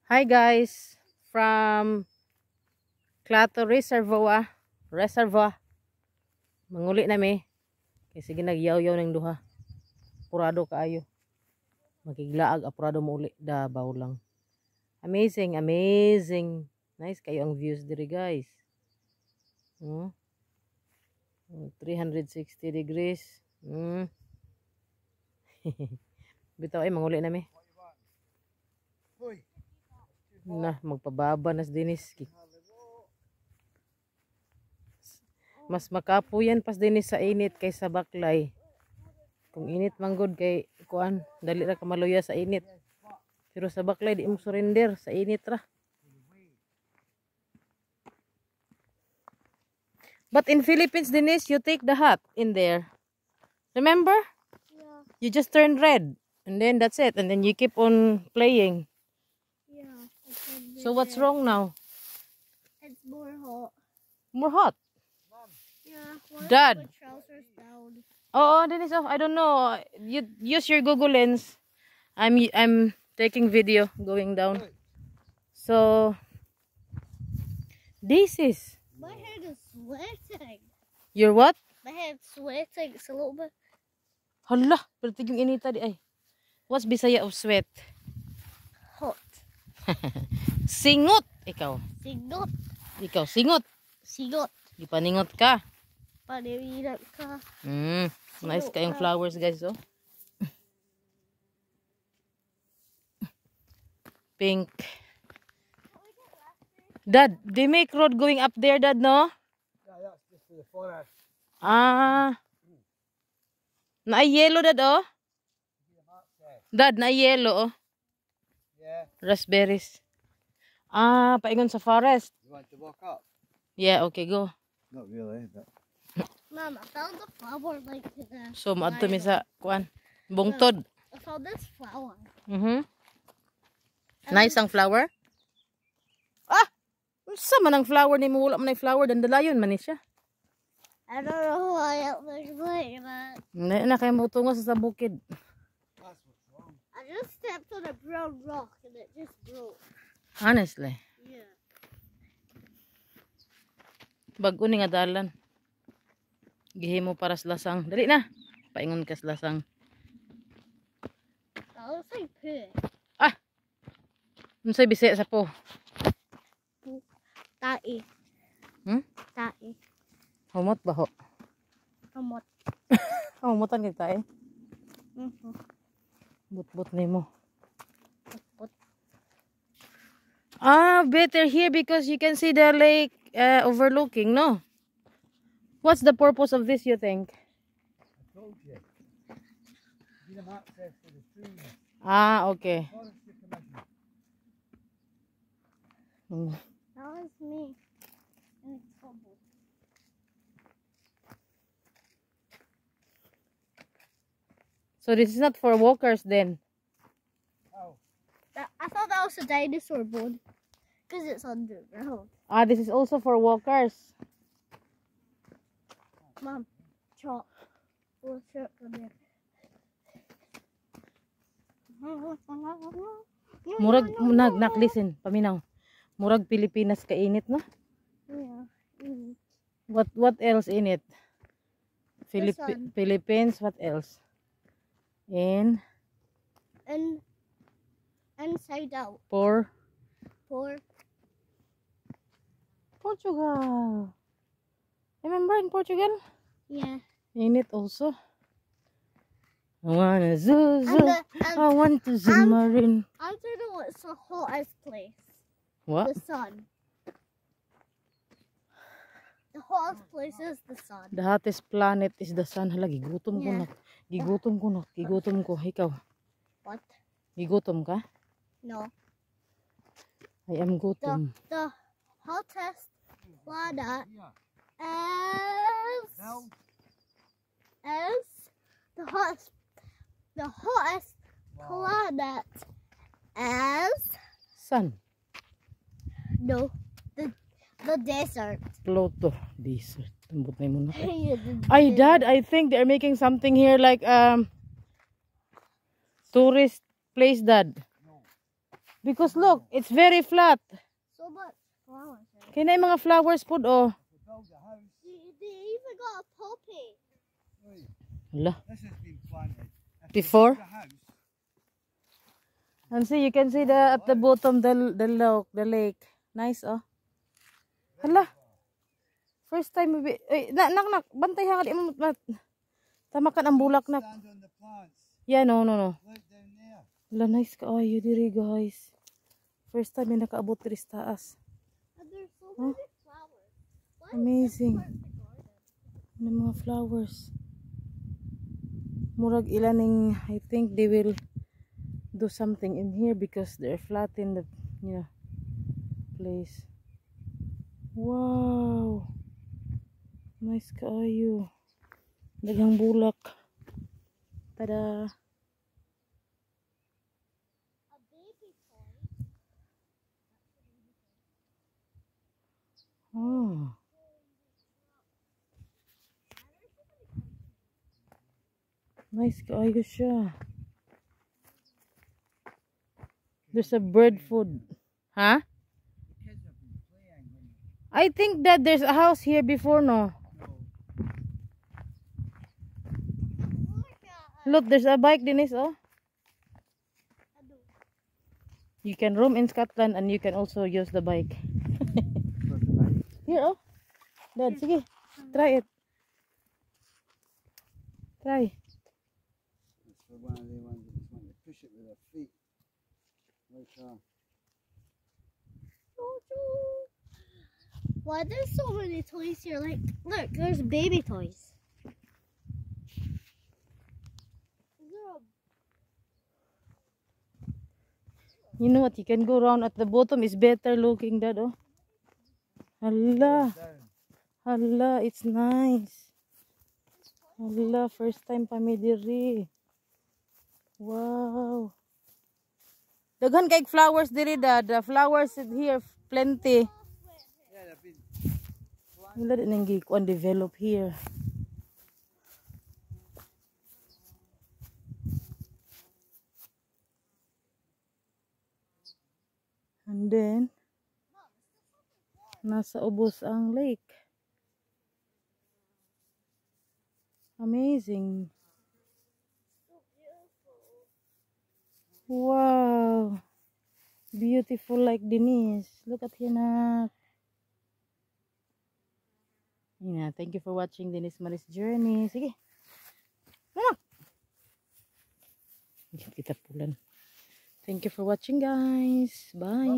Hi guys, from Clato Reservoir. Manguli nami. Kay sige nagyaw-yaw ng duha. Purado kaayo. Magiglaag apurado mo uli dabaw lang. Amazing. Nice kayo ang views diri guys. 360 degrees. Bitaw ay manguli nami. Na magpababa nas dinis. Mas makapo yan pas dinis sa init kaysa baklay. Kung init manggod kay kuan, dali ra ka maluya sa init. Pero sa baklay di mo surrender sa init ra. But in Philippines, Denise, you take the hot in there. Remember? Yeah. You just turn red and then that's it. And then you keep on playing. Yeah. So what's wrong now? It's more hot. More hot. Yeah. Dad. Put trousers down. Oh, Denise, I don't know. You use your Google Lens. I'm taking video going down. So this is My head is sweating. your what? My head's sweating. It's a little bit Hala, pero yung inita di ay. What's Bisaya of sweat? hot. Singot. Ikaw. Sigot. Ikaw, singot. Sigot. Ipaningot ka. Paniriran ka. Nice kayong flowers guys, oh. Pink. Dad, they make road going up there, Dad, no? Yeah, that's just for the forest. Ah. Na-yellow, Dad, oh. Dad, na-yellow, oh. Yeah. Raspberries. Ah, paingon sa forest. You want to walk up? Yeah, okay, go. Not really, but Mom, I found a flower like this. So, maadto mi sa, kuan, bungtod. I found this flower. Nice ang flower. Ah! Unsa man ang flower ni mo? Wala man ang flower. Dandalayon man ni siya. I don't know why it looks like that. Hindi na kayo matungo sa bukid. that's what's wrong. I just stepped on a brown rock and it just broke. Honestly. Yeah. Bago ni nga dalan. Gihimo para sa lasang. Dali na. Paingon ka sa lasang. That looks like pig. Ah! Unsay bisaya sa po? Tae. Tae. Humot ba ho? Kamot. Humutan kita eh. Mm-hmm. But ni mo. But Ah, better here because you can see the lake overlooking, no? What's the purpose of this, you think? I told you. Give them access to the stream. Ah, okay. Forestry Commission. that was me. In trouble. So this is not for walkers then? Oh, I thought that was a dinosaur bone. Because it's underground. Ah, this is also for walkers. Mom, chop. Oh, shit, come here. Murag, listen, paminaw. Murag Pilipinas kainit, no? Yeah. What else in it? sun. Philippines, what else? In And inside out. for For Portugal. Remember in Portugal? yeah. Init also. I wanna zoo. I want to submarine. I don't know what's the hottest place. What? The sun. The hottest place is the sun. The hottest planet is the sun. Hala, gigutom ko Yeah. na. Gigutom ko. Ikaw, What? gigutom ka? No. I am gutom. The hottest planet yeah. is the hottest planet is Sun. no the desert. Pluto. Desert. Tumbot na mo na. The Ay, desert. Dad, I think they're making something here like tourist place, Dad. Because look, it's very flat. So much flowers. Right? Kaya na yung mga flowers po, oh. To build a house. They even got a poppy. Oi, Hala. this has been planted. If you Before? build a house, And see, you can see the at the bottom the lake. Nice, oh. Hala. First time we nak bantay ha di mo tamakan ang bulak nak. stand on the plants. Yeah, no. Look down there. Hala, nice ka ayo diri, guys. First time may nakaabot diri sa taas. And there's so many flowers. Why is Amazing. this part of the garden? Ano mga flowers. Murag ilaning, I think they will do something in here because they're flat in the place. Wow. Nice kaayo. Daghang bulak. Tada. A baby toy. Oh. Nice kaayo siya. There's a bird food. Huh? Kids have been playing. I think that there's a house here before, no? Look, there's a bike, Denise, oh. You can roam in Scotland and you can also use the bike. Here, oh. Dad, sige. Try it. Try. It's for one of the ones that just want to push it with their feet. Like Why there's so many toys here? Like, look, there's baby toys. Is there a You know what? You can go around at the bottom. Is better looking, Dad, oh. Hala. down. Hala, it's nice. Hala, first time pa mi diri. Wow. Daghan kay flowers diri, Dad. The flowers here plenty. Yeah, they've been Wala din nang gikuan develop here. And then nasa ubos ang lake. Amazing. Wow. Beautiful like Denise. Look at here na. Yeah, thank you for watching Denise Maris Journey. Sige. Mama. Kita pulan. Thank you for watching, guys. Bye.